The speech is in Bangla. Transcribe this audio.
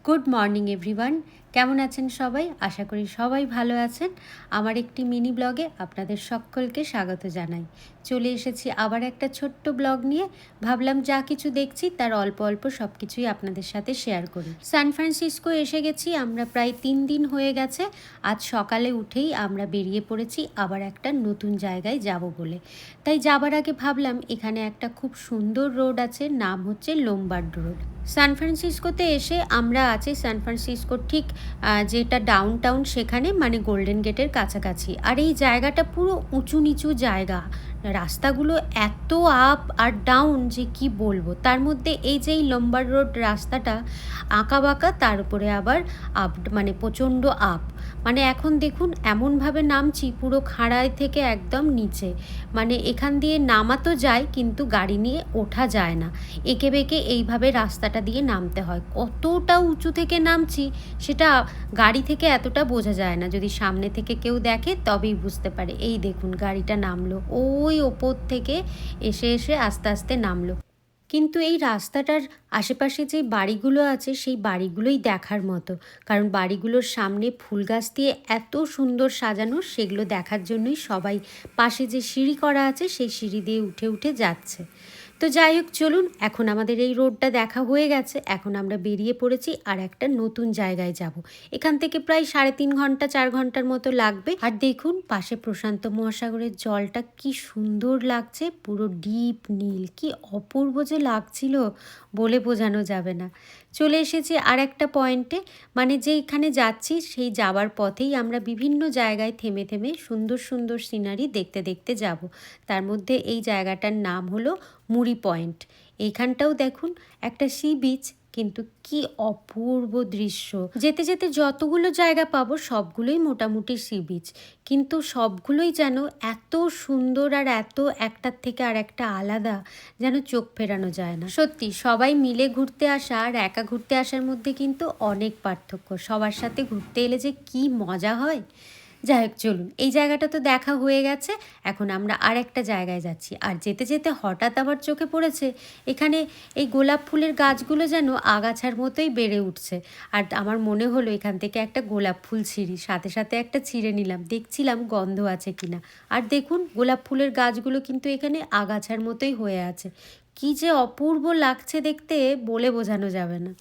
Good morning everyone. কেমন আছেন সবাই? আশা করি সবাই ভালো আছেন। আমার একটি মিনি ব্লগে আপনাদের সকলকে স্বাগত জানাই। চলে এসেছি আবার একটা ছোট্ট ব্লগ নিয়ে। ভাবলাম যা কিছু দেখছি তার অল্প অল্প সব কিছুই আপনাদের সাথে শেয়ার করি। সান ফ্রান্সিসকো এসে গেছি আমরা, প্রায় 3 দিন হয়ে গেছে। আজ সকালে উঠেই আমরা বেরিয়ে পড়েছি আবার একটা নতুন জায়গায় যাব বলে। তাই যাবার আগে ভাবলাম এখানে একটা খুব সুন্দর রোড আছে, নাম হচ্ছে লোমবার্ড রোড। সান ফ্রান্সিসকোতে এসে আমরা আছি সান ফ্রান্সিসকোর ঠিক যেটা ডাউন টাউন, সেখানে মানে গোল্ডেন গেটের কাছাকাছি। আর এই জায়গাটা পুরো উঁচু নিচু জায়গা, রাস্তাগুলো এত আপ আর ডাউন যে কি বলবো। তার মধ্যে এই যে এই লোমবার্ড রোড রাস্তাটা আঁকা বাঁকা, তার উপরে আবার আপ মানে প্রচণ্ড আপ। মানে এখন দেখুন এমনভাবে নামছি পুরো খাড়ায় থেকে একদম নিচে, মানে এখান দিয়ে নামা তো যায় কিন্তু গাড়ি নিয়ে ওঠা যায় না। এঁকে বেঁকে এইভাবে রাস্তাটা দিয়ে নামতে হয়। কতটা উঁচু থেকে নামছি সেটা গাড়ি থেকে এতটা বোঝা যায় না, যদি সামনে থেকে কেউ দেখে তবেই বুঝতে পারে। এই দেখুন গাড়িটা নামলো ওই ওপর থেকে, এসে এসে আস্তে আস্তে নামলো। কিন্তু এই রাস্তাটার আশেপাশে যে বাড়িগুলো আছে সেই বাড়িগুলোই দেখার মতো, কারণ বাড়িগুলোর সামনে ফুল গাছ দিয়ে এত সুন্দর সাজানো, সেগুলো দেখার জন্যই সবাই পাশে যে সিঁড়ি করা আছে সেই সিঁড়ি দিয়ে উঠে উঠে যাচ্ছে। তো যাই হোক, চলুন, এখন আমাদের এই রোডটা দেখা হয়ে গেছে। এখন আমরা বেরিয়ে পড়েছি আর একটা নতুন জায়গায় যাব। এখান থেকে প্রায় 3.5 ঘন্টা 4 ঘন্টার মতো লাগবে। আর দেখুন পাশে প্রশান্ত মহাসাগরের জলটা কি সুন্দর লাগছে, পুরো ডিপ নীল, কি অপূর্ব যে লাগছিল বলে বোঝানো যাবে না। চলে এসেছি আর একটা পয়েন্টে, মানে যেখানে যাচ্ছি সেই যাবার পথেই আমরা বিভিন্ন জায়গায় থেমে থেমে সুন্দর সুন্দর সিনারি দেখতে দেখতে যাব। তার মধ্যে এই জায়গাটার নাম হলো মুড়ি পয়েন্ট। এইখানটাও দেখুন একটা সি বিচ, কিন্তু কি অপূর্ব দৃশ্য। যেতে যেতে যতগুলো জায়গা পাবো সবগুলোই মোটামুটি সি বিচ, কিন্তু সবগুলোই যেন এত সুন্দর আর এত একটার থেকে আর একটা আলাদা, যেন চোখ ফেরানো যায় না। সত্যি সবাই মিলে ঘুরতে আসা আর একা ঘুরতে আসার মধ্যে কিন্তু অনেক পার্থক্য। সবার সাথে ঘুরতে এলে যে কি মজা হয়। যাই হোক, চলুন, এই জায়গাটা তো দেখা হয়ে গেছে। এখন আমরা আর একটা জায়গায় যাচ্ছি। আর যেতে যেতে হঠাৎ আবার চোখে পড়েছে এখানে এই গোলাপ ফুলের গাছগুলো যেন আগাছার মতোই বেড়ে উঠছে। আর আমার মনে হলো এখান থেকে একটা গোলাপ ফুল ছিঁড়ি, সাথে সাথে একটা ছিঁড়ে নিলাম, দেখছিলাম গন্ধ আছে কিনা। আর দেখুন গোলাপ ফুলের গাছগুলো কিন্তু এখানে আগাছার মতোই হয়ে আছে। কি যে অপূর্ব লাগছে দেখতে, বলে বোঝানো যাবে না।